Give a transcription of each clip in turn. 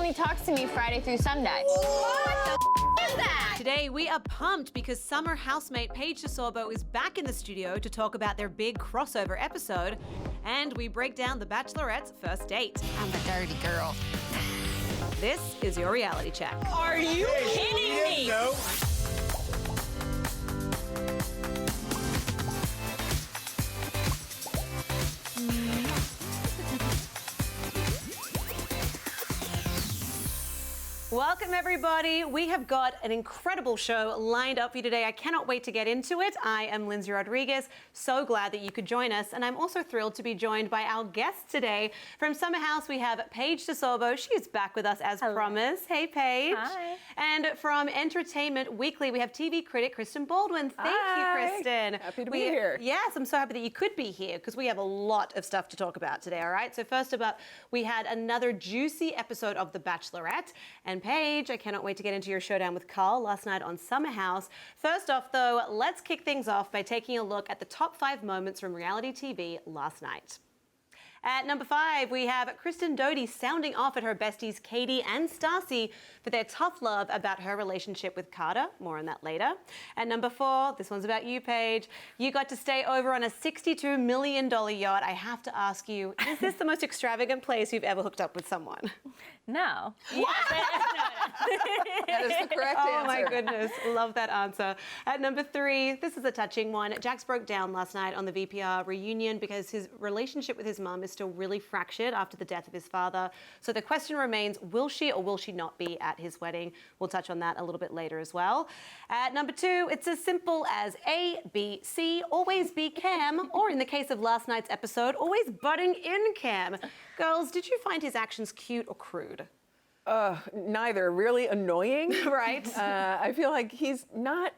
only talks to me Friday through Sunday. What the is that? Today, we are pumped because summer housemate Paige DeSorbo is back in the studio to talk about their big crossover episode, and we break down the Bachelorette's first date. I'm a dirty girl. This is your reality check. Are you kidding me? No. Welcome, everybody. We have got an incredible show lined up for you today. I cannot wait to get into it. I am Lyndsey Rodrigues. So glad that you could join us. And I'm also thrilled to be joined by our guest today. From Summer House, we have Paige DeSorbo. She is back with us as promised. Hey, Paige. Hi. And from Entertainment Weekly, we have TV critic Kristen Baldwin. Thank you, Kristen. Happy to be here. Yes, I'm so happy that you could be here because we have a lot of stuff to talk about today, all right? So first up, we had another juicy episode of The Bachelorette. And Paige, I cannot wait to get into your showdown with Carl last night on Summer House. First off, though, let's kick things off by taking a look at the top 5 moments from reality TV last night. At number 5, we have Kristen Doty sounding off at her besties Katie and Stassi for their tough love about her relationship with Carter. More on that later. At number 4, this one's about you, Paige. You got to stay over on a $62 million yacht. I have to ask you, is this the most extravagant place you've ever hooked up with someone? No. That is the correct answer. Oh my goodness, love that answer. At number 3, this is a touching one. Jax broke down last night on the VPR reunion because his relationship with his mum is still really fractured after the death of his father. So the question remains, will she or will she not be at his wedding? We'll touch on that a little bit later as well. At number 2, it's as simple as A, B, C, always be Cam, or in the case of last night's episode, always butting in Cam. Girls, did you find his actions cute or crude? Neither. Really annoying. Right. I feel like he's not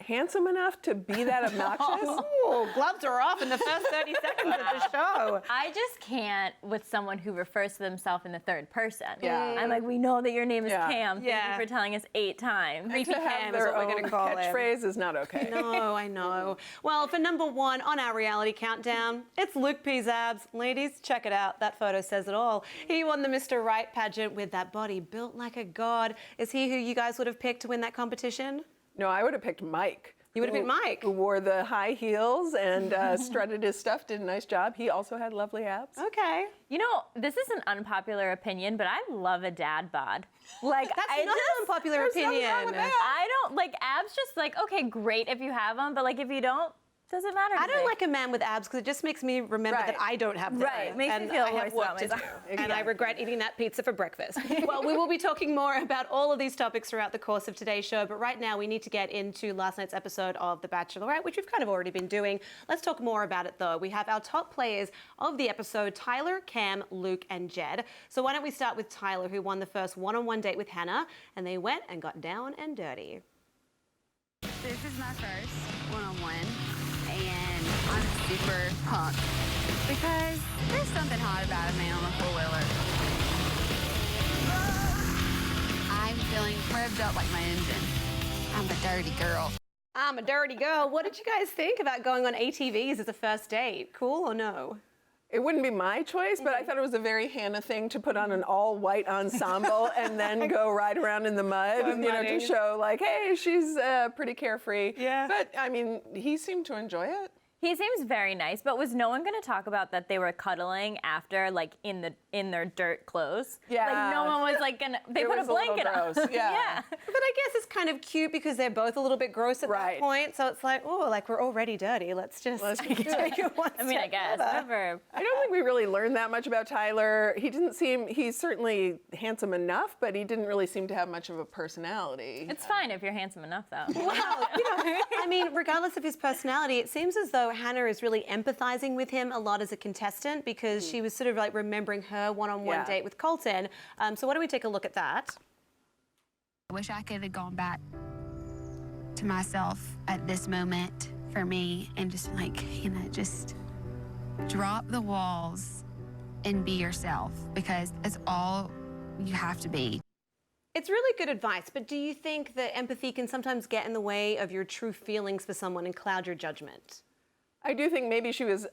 handsome enough to be that obnoxious. Ooh, gloves are off in the first 30 seconds of the show. I just can't with someone who refers to themselves in the third person. Yeah. I'm like, we know that your name is Cam. Thank Yeah. you for telling us 8 times. Creepy To have Cam is their what we're own going to call him. catchphrase is not okay. No, I know. Well, for number 1 on our reality countdown, it's Luke P's abs. Ladies, check it out. That photo says it all. He won the Mr. Right pageant with that body built like a god. Is he who you guys would have picked to win that competition? No, I would have picked Mike. You would have picked Mike? Who wore the high heels and strutted his stuff, did a nice job. He also had lovely abs. Okay. You know, this is an unpopular opinion, but I love a dad bod. Like, That's I not an unpopular opinion. I don't, like, abs just like, okay, great if you have them, but like if you don't, doesn't matter. I don't like a man with abs because it just makes me remember that I don't have them. Right, makes me and feel I have worse work about to do. myself. And I regret eating that pizza for breakfast. Well, we will be talking more about all of these topics throughout the course of today's show, but right now we need to get into last night's episode of The Bachelorette, which we've kind of already been doing. Let's talk more about it though. We have our top players of the episode, Tyler, Cam, Luke, and Jed. So why don't we start with Tyler, who won the first one-on-one date with Hannah, and they went and got down and dirty. This is my first one-on-one, and I'm super pumped because there's something hot about a man on a four-wheeler. I'm feeling revved up like my engine. I'm a dirty girl. I'm a dirty girl. What did you guys think about going on ATVs as a first date? Cool or no? It wouldn't be my choice, but I thought it was a very Hannah thing to put on an all-white ensemble and then go ride around in the mud, to show like, hey, she's pretty carefree. Yeah. But I mean, he seemed to enjoy it. He seems very nice, but was no one going to talk about that they were cuddling after, like, in their dirt clothes? Yeah. Like, no one was, like, gonna... They It put a was a little blanket on. gross, yeah. Yeah. But I guess it's kind of cute because they're both a little bit gross at that Right. point. So it's like, oh, like we're already dirty. Let's just take it one I mean, I step guess. further. Whatever. I don't think we really learned that much about Tyler. He's certainly handsome enough, but he didn't really seem to have much of a personality. It's fine if you're handsome enough, though. Well, I mean, regardless of his personality, it seems as though Hannah is really empathizing with him a lot as a contestant because she was sort of like remembering her one-on-one date with Colton. So why don't we take a look at that? I wish I could have gone back to myself at this moment for me and just like, just drop the walls and be yourself because it's all you have to be. It's really good advice, but do you think that empathy can sometimes get in the way of your true feelings for someone and cloud your judgment? I do think maybe she was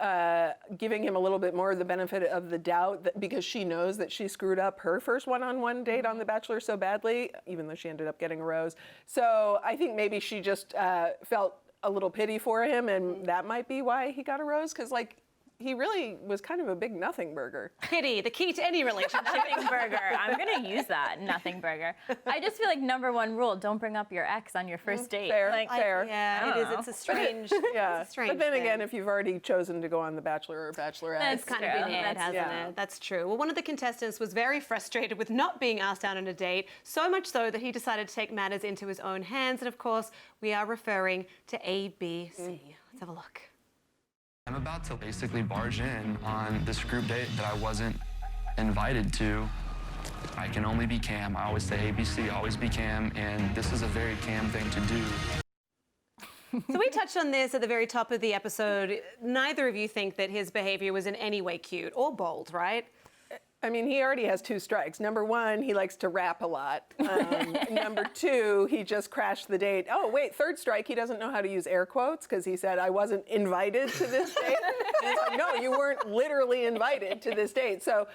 giving him a little bit more of the benefit of the doubt because she knows that she screwed up her first one-on-one date on The Bachelor so badly, even though she ended up getting a rose. So I think maybe she just felt a little pity for him, and that might be why he got a rose, because like, he really was kind of a big nothing burger. Pity, the key to any relationship. Nothing burger. I'm gonna use that. Nothing burger. I just feel like #1 rule: don't bring up your ex on your first date. Fair, Like, fair. Yeah, it is. It's a strange. Yeah, it's a strange but then thing. again, if you've already chosen to go on The Bachelor or Bachelorette, That's It's kind true. of been it, That's- hasn't yeah. it? That's true. Well, one of the contestants was very frustrated with not being asked out on a date, so much so that he decided to take matters into his own hands. And of course, we are referring to ABC. Let's have a look. I'm about to basically barge in on this group date that I wasn't invited to. I can only be Cam. I always say ABC, always be Cam, and this is a very Cam thing to do. So we touched on this at the very top of the episode. Neither of you think that his behavior was in any way cute or bold, right? I mean, he already has 2 strikes. #1, he likes to rap a lot. #2, he just crashed the date. Oh, wait, 3rd strike, he doesn't know how to use air quotes because he said, I wasn't invited to this date. And it's like, no, you weren't literally invited to this date. So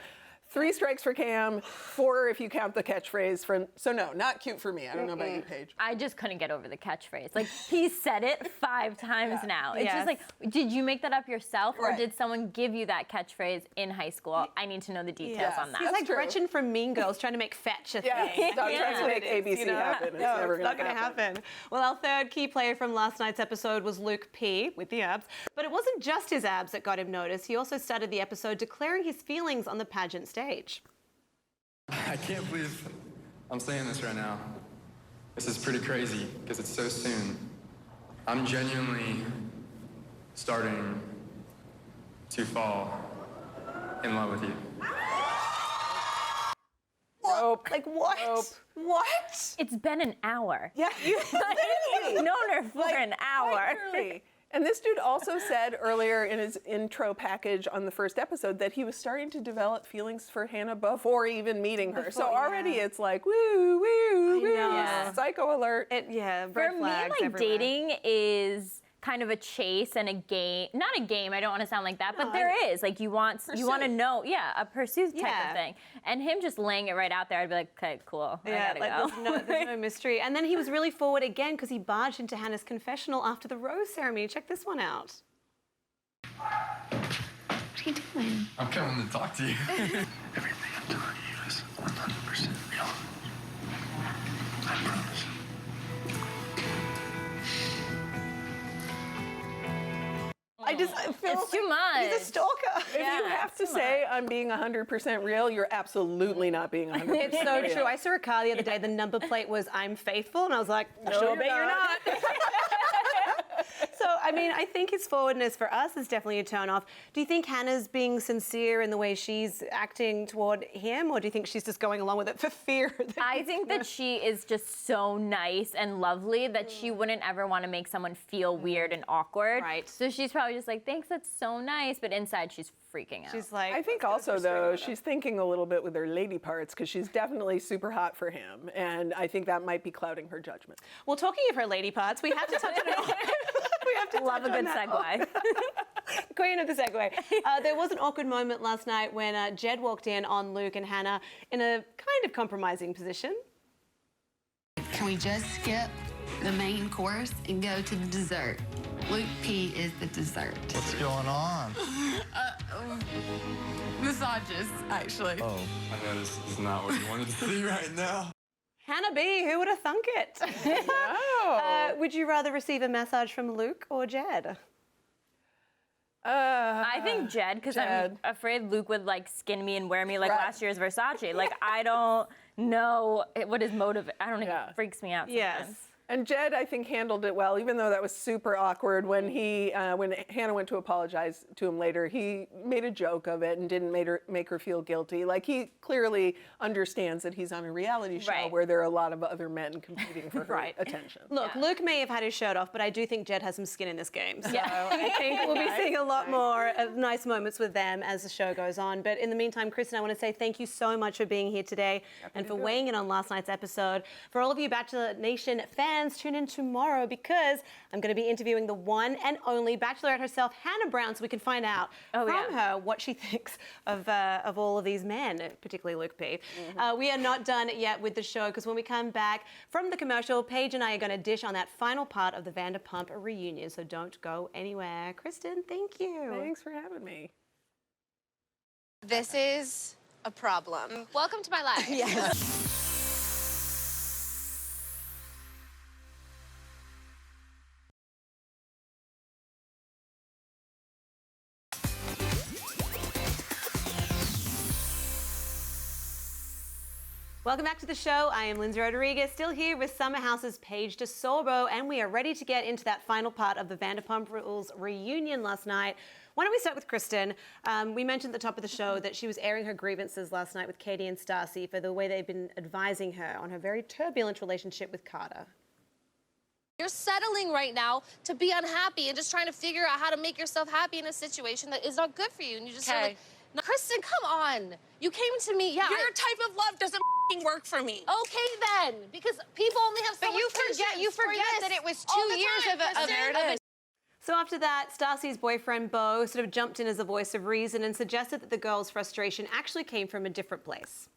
3 strikes for Cam, 4 if you count the catchphrase. So no, not cute for me. I don't know about you, Paige. I just couldn't get over the catchphrase. Like, he said it 5 times now. It's just like, did you make that up yourself, or did someone give you that catchphrase in high school? I need to know the details on that. He's like true. Gretchen from Mean Girls trying to make fetch a Yeah, thing. stop trying to make ABC happen. It's never it's going not going to happen. Well, our third key player from last night's episode was Luke P. with the abs. But it wasn't just his abs that got him noticed. He also started the episode declaring his feelings on the pageant stage. I can't believe I'm saying this right now. This is pretty crazy because it's so soon. I'm genuinely starting to fall in love with you. Nope. Like, what? Nope. What? It's been an hour. Yeah, you You've known her for an hour. Literally. And this dude also said earlier in his intro package on the first episode that he was starting to develop feelings for Hannah before even meeting her. So already it's like, woo, woo, woo, know. psycho alert. Red For me, flags like, everywhere. dating is kind of a chase and a game. Not a game, I don't want to sound like that, but there is. Like, you want to know, a pursuit type of thing. And him just laying it right out there, I'd be like, okay, cool, Yeah, I like gotta go. there's no mystery. And then he was really forward again because he barged into Hannah's confessional after the rose ceremony. Check this one out. What are you doing? I'm coming to talk to you. Everything I'm telling you is 100% real. I promise. I feel It's too much. He's a stalker. If you have to say I'm being 100% real, you're absolutely not being 100% real. It's so true. I saw a car the other day. The number plate was "I'm faithful," and I was like, "I sure bet you're not." So, I mean, I think his forwardness for us is definitely a turn-off. Do you think Hannah's being sincere in the way she's acting toward him, or do you think she's just going along with it for fear? I think that she is just so nice and lovely that she wouldn't ever want to make someone feel weird and awkward. Right. So she's probably just like, thanks, that's so nice. But inside, she's freaking out. She's like, I think also, though, she's thinking a little bit with her lady parts because she's definitely super hot for him. And I think that might be clouding her judgment. well, talking of her lady parts, we have to touch on it. We have to Love a touch on good that. segue. Queen of the segue. There was an awkward moment last night when Jed walked in on Luke and Hannah in a kind of compromising position. Can we just skip the main course and go to the dessert? Luke P is the dessert. What's going on? Massages, actually. Oh, I know this is not what you wanted to see right now. Hannah B, who would have thunk it? Would you rather receive a massage from Luke or Jed? I think Jed, because I'm Jed. afraid Luke would like skin me and wear me like last year's Versace. Like, I don't know what his motive. I don't know. Yeah. It freaks me out. Yes. Sometimes. And Jed, I think, handled it well, even though that was super awkward when when Hannah went to apologize to him later. He made a joke of it and didn't make her feel guilty. Like, he clearly understands that he's on a reality show Right. where there are a lot of other men competing for her attention. Look, Luke may have had his shirt off, but I do think Jed has some skin in this game. So I think we'll be seeing a lot more of nice moments with them as the show goes on. But in the meantime, Kristen, I want to say thank you so much for being here today and for weighing in on last night's episode. For all of you Bachelor Nation fans, fans, tune in tomorrow because I'm going to be interviewing the one and only Bachelorette herself, Hannah Brown, so we can find out from her what she thinks of all of these men, particularly Luke P. We are not done yet with the show because when we come back from the commercial, Paige and I are going to dish on that final part of the Vanderpump reunion, so don't go anywhere. Kristen, thank you. Thanks for having me. This is a problem. Welcome to my life. Yes. Welcome back to the show. I am Lyndsey Rodrigues, still here with Summer House's Paige DeSorbo, and we are ready to get into that final part of the Vanderpump Rules reunion last night. Why don't we start with Kristen? We mentioned at the top of the show that she was airing her grievances last night with Katie and Stassi for the way they've been advising her on her very turbulent relationship with Carter. You're settling right now to be unhappy and just trying to figure out how to make yourself happy in a situation that is not good for you. And you just sort of like, no, Kristen, come on. You came to me, Your type of love doesn't work for me. Okay then, because people only have so But much you forget that it was 2 years of a So after that, Stassi's boyfriend, Beau, sort of jumped in as a voice of reason and suggested that the girls' frustration actually came from a different place.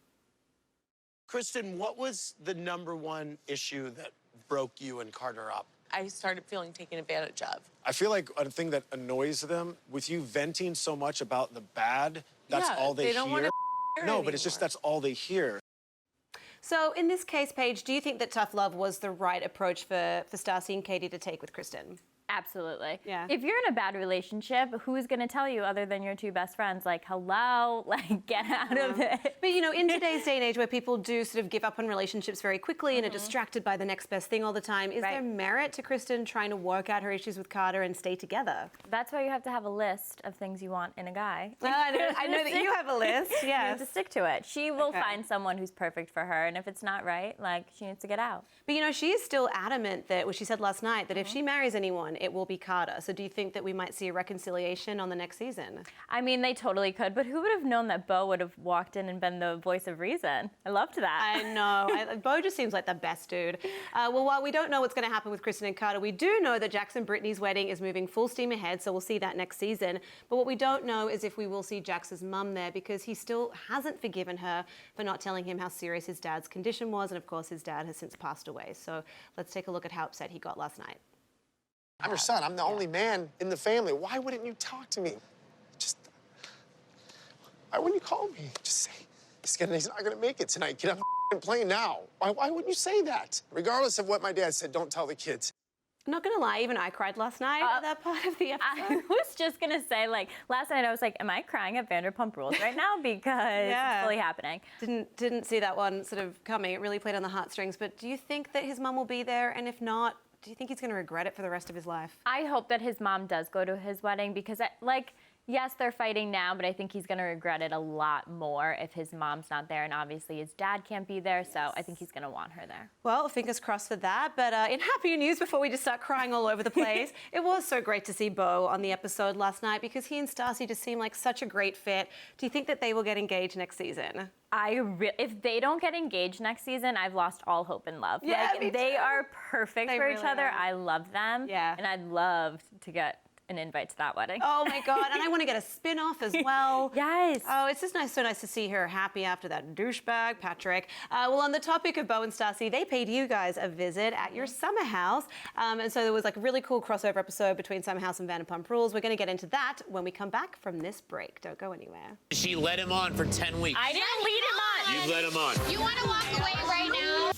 Kristen, what was the #1 issue that broke you and Carter up? I started feeling taken advantage of. I feel like a thing that annoys them, with you venting so much about the bad, that's all they don't hear. want to hear No, but it's just that's all they hear. So in this case, Paige, do you think that tough love was the right approach for Stassi and Katie to take with Kristen? Absolutely. Yeah. If you're in a bad relationship, who's going to tell you other than your two best friends, like, hello, like, get out of it? But, you know, in today's day and age where people do sort of give up on relationships very quickly and are distracted by the next best thing all the time, is there merit to Kristen trying to work out her issues with Carter and stay together? That's why you have to have a list of things you want in a guy. Well, I know that you have a list, You have yes. to stick to it. She will find someone who's perfect for her, and if it's not right, like, she needs to get out. But, you know, she is still adamant that, what she said last night, that if she marries anyone, it will be Carter. So do you think that we might see a reconciliation on the next season? I mean, they totally could, but who would have known that Beau would have walked in and been the voice of reason? I loved that. I know. Beau just seems like the best dude. Well, while we don't know what's going to happen with Kristen and Carter, we do know that Jax and Brittany's wedding is moving full steam ahead, so we'll see that next season. But what we don't know is if we will see Jax's mum there, because he still hasn't forgiven her for not telling him how serious his dad's condition was, and of course his dad has since passed away. So let's take a look at how upset he got last night. I'm your son. I'm the only man in the family. Why wouldn't you talk to me? Why wouldn't you call me? Just say, he's not gonna make it tonight. Get on the plane now. Why wouldn't you say that? Regardless of what my dad said, don't tell the kids. I'm not gonna lie, even I cried last night at that part of the episode. I was just gonna say, like, last night I was like, am I crying at Vanderpump Rules right now? Because it's fully happening. Didn't see that one sort of coming. It really played on the heartstrings. But do you think that his mum will be there? And if not, do you think he's gonna regret it for the rest of his life? I hope that his mom does go to his wedding because, yes, they're fighting now, but I think he's gonna regret it a lot more if his mom's not there, and obviously his dad can't be there, so I think he's gonna want her there. Well, fingers crossed for that. But in happier news, before we just start crying all over the place, it was so great to see Beau on the episode last night because he and Stassi just seem like such a great fit. Do you think that they will get engaged next season? If they don't get engaged next season, I've lost all hope in love. Yeah, me they too. are perfect for each really other. are. I love them. Yeah. And I'd love to get an invite to that wedding. Oh my God, and I want to get a spin-off as well. Yes. Oh, it's just so nice to see her happy after that douchebag, Patrick. Well, on the topic of Beau and Stassi, they paid you guys a visit at your summer house. And so there was like a really cool crossover episode between Summer House and Vanderpump Rules. We're going to get into that when we come back from this break. Don't go anywhere. She led him on for 10 weeks. I didn't lead him on. You led him on. You want to walk away right now?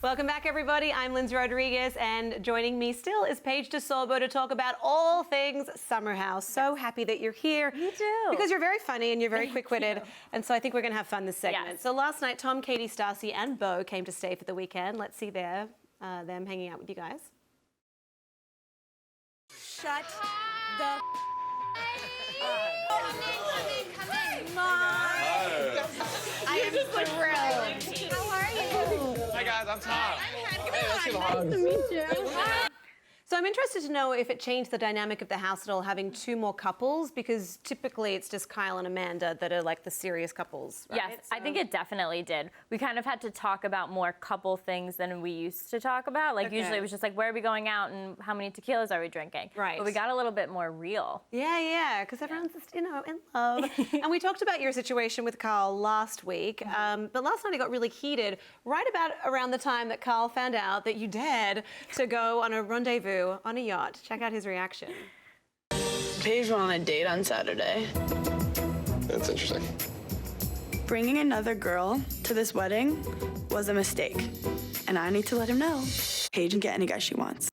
Welcome back, everybody. I'm Lyndsey Rodrigues, and joining me still is Paige DeSorbo to talk about all things Summer House. So happy that you're here. Me too. Because you're very funny and you're very quick-witted, and so I think we're going to have fun this segment. Yes. So last night, Tom, Katie, Stassi, and Beau came to stay for the weekend. Let's see them hanging out with you guys. Shut the Come in. I am thrilled. How are you? Hi guys, I'm Tom. Nice to meet you. So I'm interested to know if it changed the dynamic of the house at all, having two more couples, because typically it's just Kyle and Amanda that are like the serious couples, right? Yes, I think it definitely did. We kind of had to talk about more couple things than we used to talk about. Like usually it was just like, where are we going out and how many tequilas are we drinking? Right. But we got a little bit more real. Yeah, because everyone's just, in love. And we talked about your situation with Carl last week, but last night it got really heated right about around the time that Carl found out that you dared to go on a rendezvous on a yacht. Check out his reaction. Paige went on a date on Saturday. That's interesting. Bringing another girl to this wedding was a mistake, and I need to let him know Paige can get any guy she wants.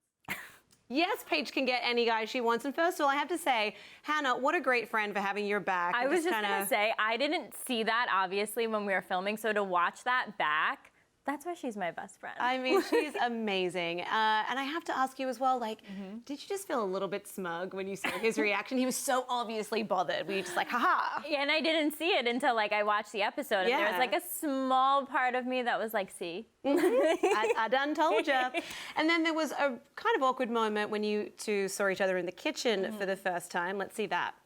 Yes, Paige can get any guy she wants. And first of all, I have to say, Hannah, what a great friend for having your back. I was just gonna say, I didn't see that obviously when we were filming, so to watch that back, that's why she's my best friend. I mean, she's amazing. And I have to ask you as well, like, did you just feel a little bit smug when you saw his reaction? He was so obviously bothered. Were you just like, haha? Yeah, and I didn't see it until like I watched the episode. And there was like a small part of me that was like, see? I done told you. And then there was a kind of awkward moment when you two saw each other in the kitchen for the first time. Let's see that.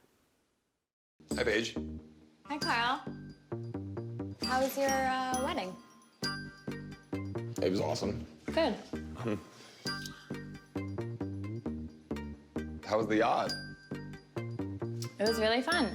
Hi, Paige. Hi, Kyle. How was your wedding? It was awesome. Good. How was the yacht? It was really fun.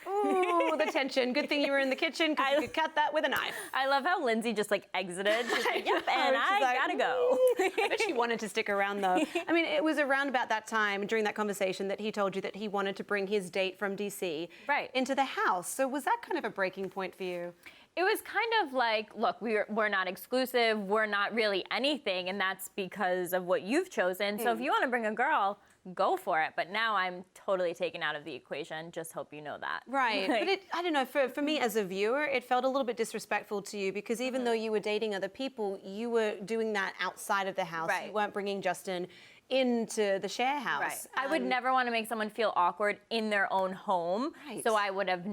Ooh, the tension. Good thing you were in the kitchen because you could cut that with a knife. I love how Lyndsey just like exited. She's like, yep, and I like, gotta go. I bet she wanted to stick around though. I mean, it was around about that time during that conversation that he told you that he wanted to bring his date from DC into the house. So was that kind of a breaking point for you? It was kind of like, look, we're not exclusive, we're not really anything, and that's because of what you've chosen. So if you want to bring a girl, go for it. But now I'm totally taken out of the equation. Just hope you know that. Right. But I don't know, for me as a viewer, it felt a little bit disrespectful to you because even though you were dating other people, you were doing that outside of the house. You weren't bringing Justin into the share house. Right. I would never want to make someone feel awkward in their own home. Right. So I would have,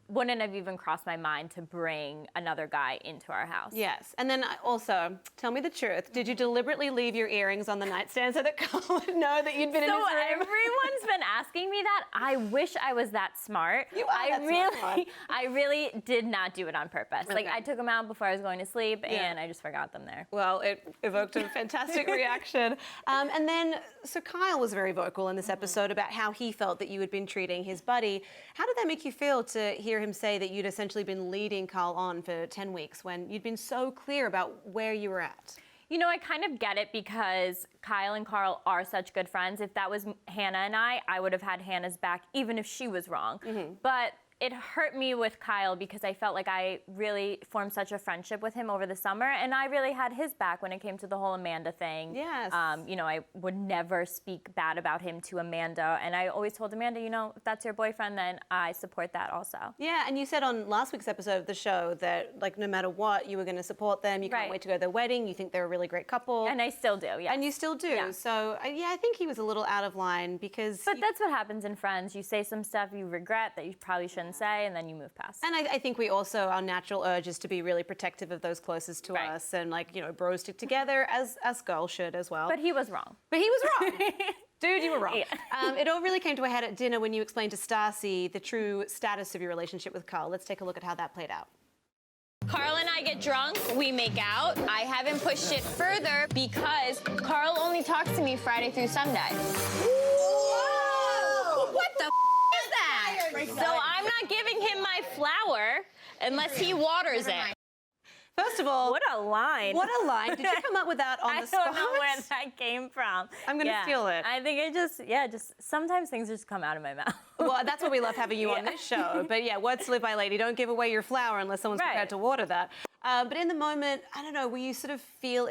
wouldn't have even crossed my mind to bring another guy into our house. Yes. And then also, tell me the truth. Did you deliberately leave your earrings on the nightstand so that Carl would know that you'd been in his room? So everyone's been asking me that. I wish I was that smart. You are I really did not do it on purpose. Like I took them out before I was going to sleep and I just forgot them there. Well, it evoked a fantastic reaction. And then, so Kyle was very vocal in this episode about how he felt that you had been treating his buddy. How did that make you feel to hear him say that you'd essentially been leading Kyle on for 10 weeks when you'd been so clear about where you were at? You know, I kind of get it because Kyle and Carl are such good friends. If that was Hannah and I would have had Hannah's back even if she was wrong. But it hurt me with Kyle because I felt like I really formed such a friendship with him over the summer, and I really had his back when it came to the whole Amanda thing. Yes. You know, I would never speak bad about him to Amanda, and I always told Amanda, you know, if that's your boyfriend, then I support that also. Yeah, and you said on last week's episode of the show that, like, no matter what, you were going to support them. You can't wait to go to their wedding. You think they're a really great couple. And I still do, yeah. And you still do. Yeah. So, yeah, I think he was a little out of line because... But that's what happens in friends. You say some stuff you regret that you probably shouldn't say, and then you move past. And I think we also, our natural urge is to be really protective of those closest to us and, like, you know, bros stick together as girls should as well. But he was wrong. But he was wrong. Dude, you were wrong. Yeah. It all really came to a head at dinner when you explained to Stassi the true status of your relationship with Carl. Let's take a look at how that played out. Carl and I get drunk, we make out. I haven't pushed it further because Carl only talks to me Friday through Sunday. Whoa! What the is that? So I'm not giving him my flower unless he waters it. First of all, what a line. What a line. Did you come up with that on the spot? I don't know where that came from. I'm going to steal it. I think it just sometimes things just come out of my mouth. Well, that's what we love having you on this show. But yeah, words to live by, lady. Don't give away your flower unless someone's prepared to water that. But in the moment, I don't know, were you sort of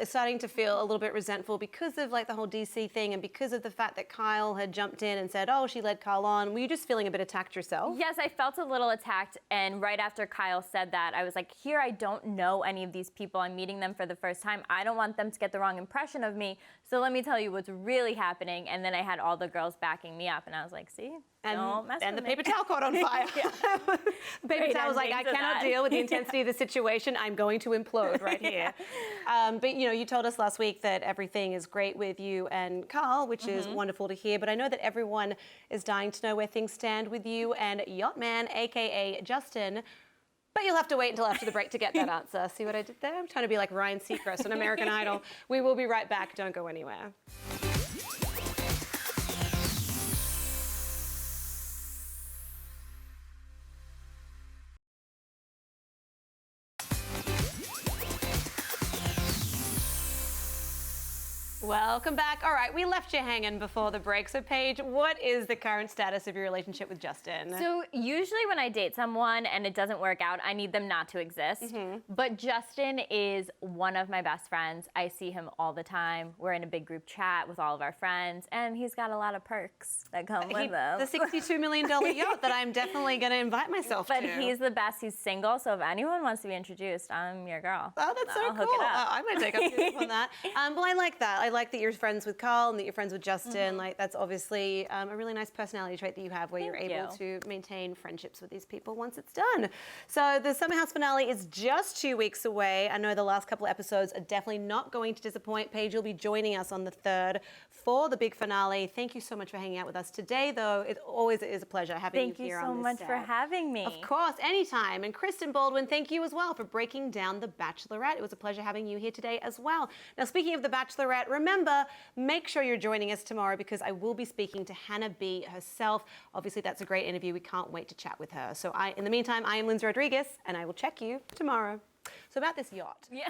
starting to feel a little bit resentful because of like the whole DC thing and because of the fact that Kyle had jumped in and said, oh, she led Kyle on? Were you just feeling a bit attacked yourself? Yes, I felt a little attacked. And right after Kyle said that, I was like, here, I don't know any of these people. I'm meeting them for the first time. I don't want them to get the wrong impression of me. So let me tell you what's really happening. And then I had all the girls backing me up. And I was like, see? Don't mess and the with me. paper towel caught on fire. The paper Great towel was like, I ending to cannot that. deal with the intensity of the situation. I'm going to implode right here. But you told us last week that everything is great with you and Carl, which is wonderful to hear. But I know that everyone is dying to know where things stand with you and Yachtman, aka Justin. But you'll have to wait until after the break to get that answer. See what I did there? I'm trying to be like Ryan Seacrest on American Idol. We will be right back. Don't go anywhere. Welcome back. All right, we left you hanging before the break. So Paige, what is the current status of your relationship with Justin? So usually when I date someone and it doesn't work out, I need them not to exist. But Justin is one of my best friends. I see him all the time. We're in a big group chat with all of our friends, and he's got a lot of perks that come with him. The $62 million yacht that I'm definitely going to invite myself to. But he's the best. He's single, so if anyone wants to be introduced, I'm your girl. Oh, that's so I'll cool. hook it up. I'm going to take up your on that. Well, I like that. I like that you're friends with Carl and that you're friends with Justin. Like, that's obviously a really nice personality trait that you have where you're able to maintain friendships with these people once it's done. So the Summer House finale is just 2 weeks away. I know the last couple of episodes are definitely not going to disappoint. Paige, you'll be joining us on the 3rd for the big finale. Thank you so much for hanging out with us today, though. It always is a pleasure having you here on this Thank you so much for having me. Of course, anytime. And Kristen, Baldwin, thank you as well for breaking down The Bachelorette. It was a pleasure having you here today as well. Now, speaking of The Bachelorette, remember, make sure you're joining us tomorrow because I will be speaking to Hannah B herself. Obviously, that's a great interview. We can't wait to chat with her. So in the meantime, I am Lyndsey Rodrigues, and I will check you tomorrow. So about this yacht. Yeah.